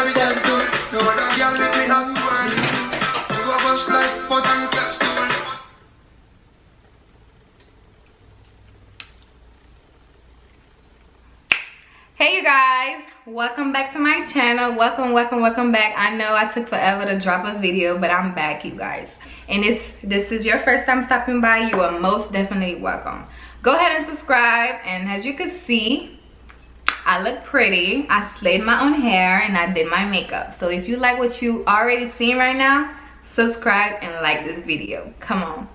girl we can do. No other girl make me act well. Two of us like pot and capsule. Hey you guys, welcome back to my channel. Welcome back. I know I took forever to drop a video, but I'm back, you guys. And if this is your first time stopping by, you are most definitely welcome. Go ahead and subscribe. And as you can see, I look pretty. I slayed my own hair and I did my makeup. So if you like what you already seen right now, subscribe and like this video. Come on.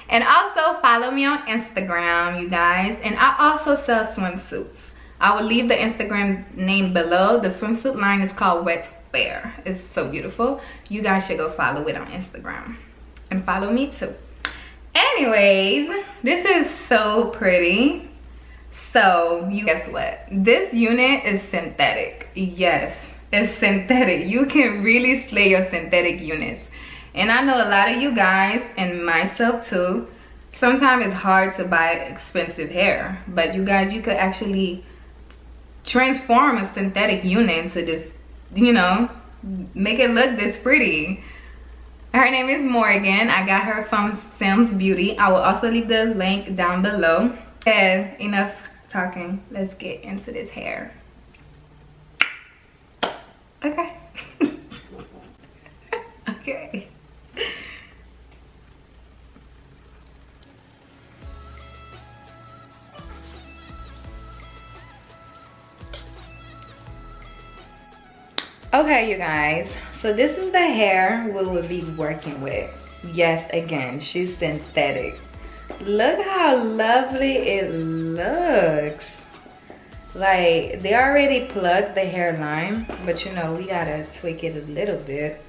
And also follow me on Instagram, you guys. And I also sell swimsuits. I will leave the Instagram name below. The swimsuit line is called Wet Wear. It's so beautiful. You guys should go follow it on Instagram. And follow me too. Anyways, this is so pretty. So, you guess what? This unit is synthetic. Yes, it's synthetic. You can really slay your synthetic units. And I know a lot of you guys, and myself too, sometimes it's hard to buy expensive hair. But you guys, you could actually transform a synthetic unit into this, you know, make it look this pretty. Her name is Morgan. I got her from Samsbeauty. I will also leave the link down below. And enough talking, let's get into this hair. Okay. Okay. Okay, you guys, so this is the hair we will be working with. Yes, again, she's synthetic. Look how lovely it looks. Like, they already plugged the hairline, but you know, we gotta tweak it a little bit.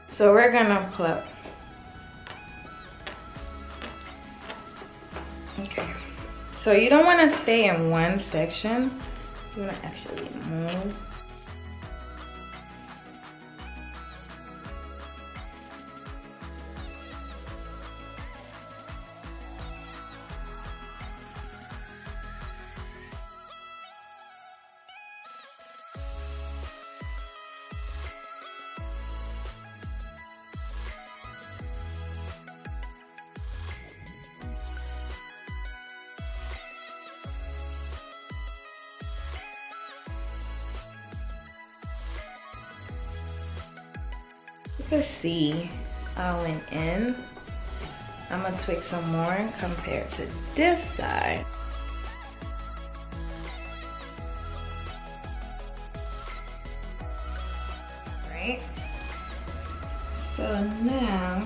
So we're gonna pluck. Okay. So you don't want to stay in one section. You want to actually move. You can see I went in. I'm gonna tweak some more compared to this side. Right? So now,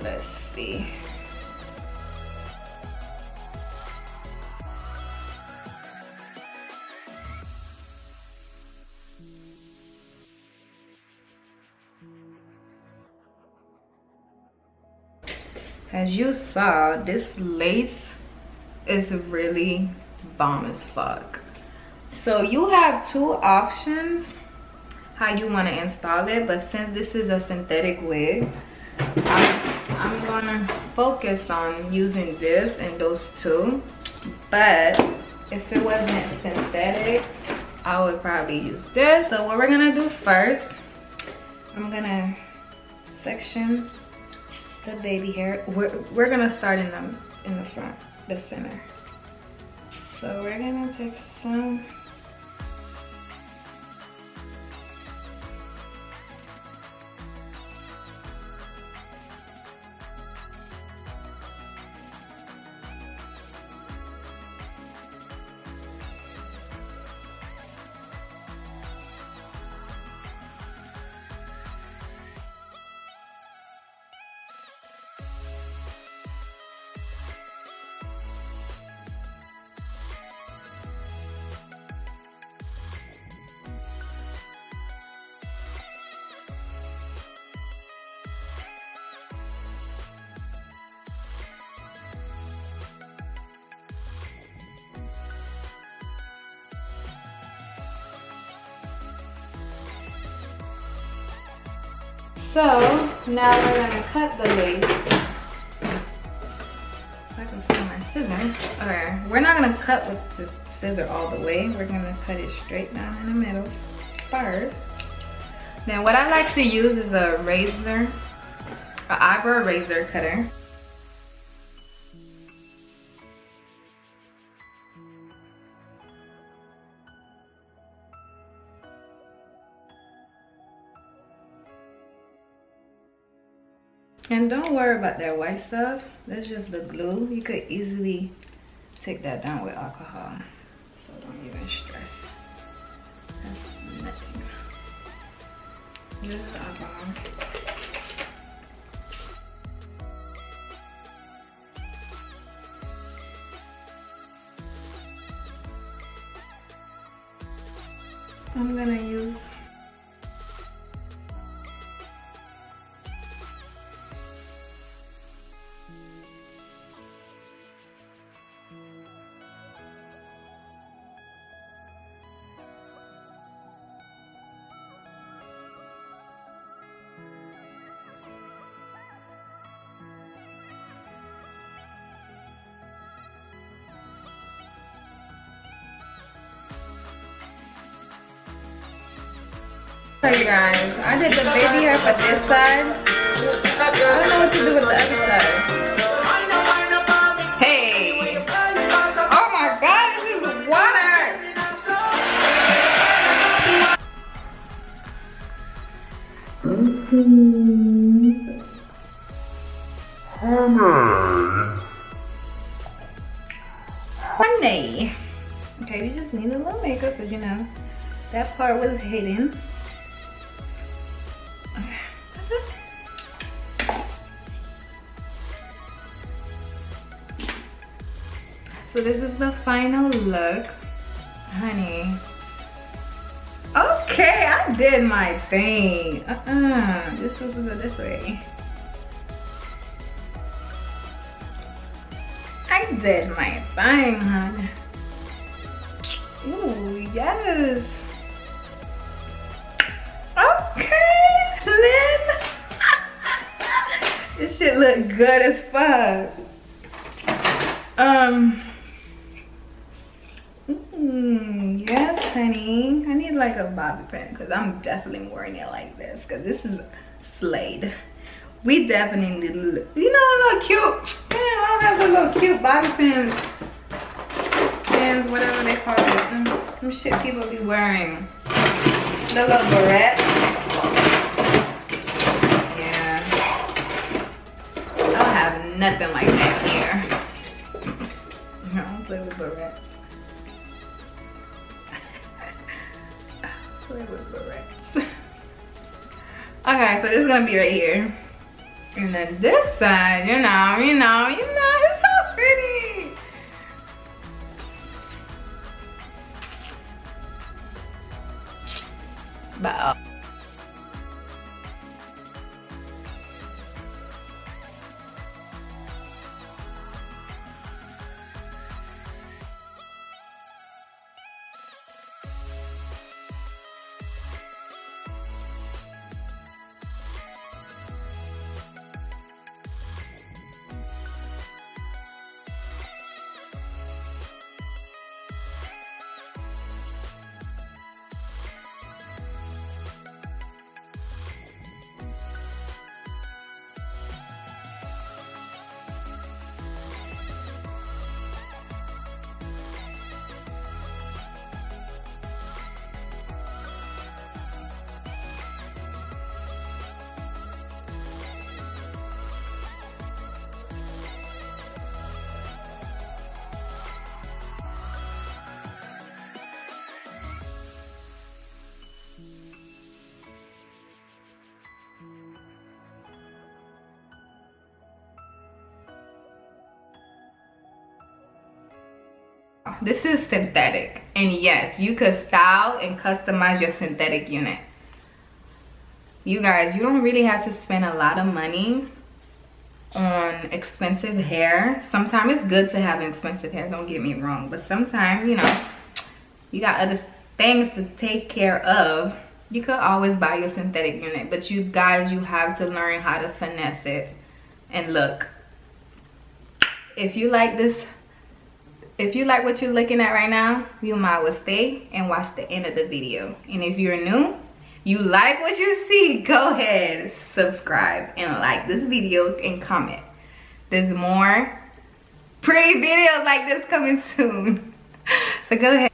let's see. As you saw, this lace is really bomb as fuck. So you have two options how you want to install it, but since this is a synthetic wig, I'm gonna focus on using this and those two. But if it wasn't synthetic, I would probably use this. So what we're gonna do first, I'm gonna section the baby hair. We're gonna start in the front, the center. So we're gonna take some. So now we're gonna cut the lace. If I can find my scissors. Okay, we're not gonna cut with the scissor all the way. We're gonna cut it straight down in the middle first. Then what I like to use is a razor, an eyebrow razor cutter. And don't worry about that white stuff. That's just the glue. You could easily take that down with alcohol. So don't even stress. That's nothing. Just alcohol. I'm gonna use so you guys, I did the baby hair for this side. I don't know what to do with the other side. Hey! Oh my god, this is water! Honey. Okay, you just need a little makeup because you know that part was hidden. So this is the final look, honey. Okay, I did my thing. This was this way. I did my thing, honey. Ooh, yes. Okay, Lynn. This shit look good as fuck. Yes, honey. I need like a bobby pin because I'm definitely wearing it like this because this is slayed. We definitely need a little, you know, a little cute. Yeah, I don't have a little cute bobby pins, whatever they call it. Some shit people be wearing. The little barrette. Yeah. I don't have nothing like that here. I don't play with barrettes. Okay, so this is gonna be right here, and then this side, you know, it's so pretty. But this is synthetic, and yes, you could style and customize your synthetic unit. You guys, you don't really have to spend a lot of money on expensive hair. Sometimes it's good to have expensive hair, don't get me wrong, but sometimes, you know, you got other things to take care of You could always buy your synthetic unit, but you guys, you have to learn how to finesse it. And look, if you like this, if you like what you're looking at right now, you might well stay and watch the end of the video. And if you're new, you like what you see, go ahead, subscribe and like this video and comment. There's more pretty videos like this coming soon. So go ahead.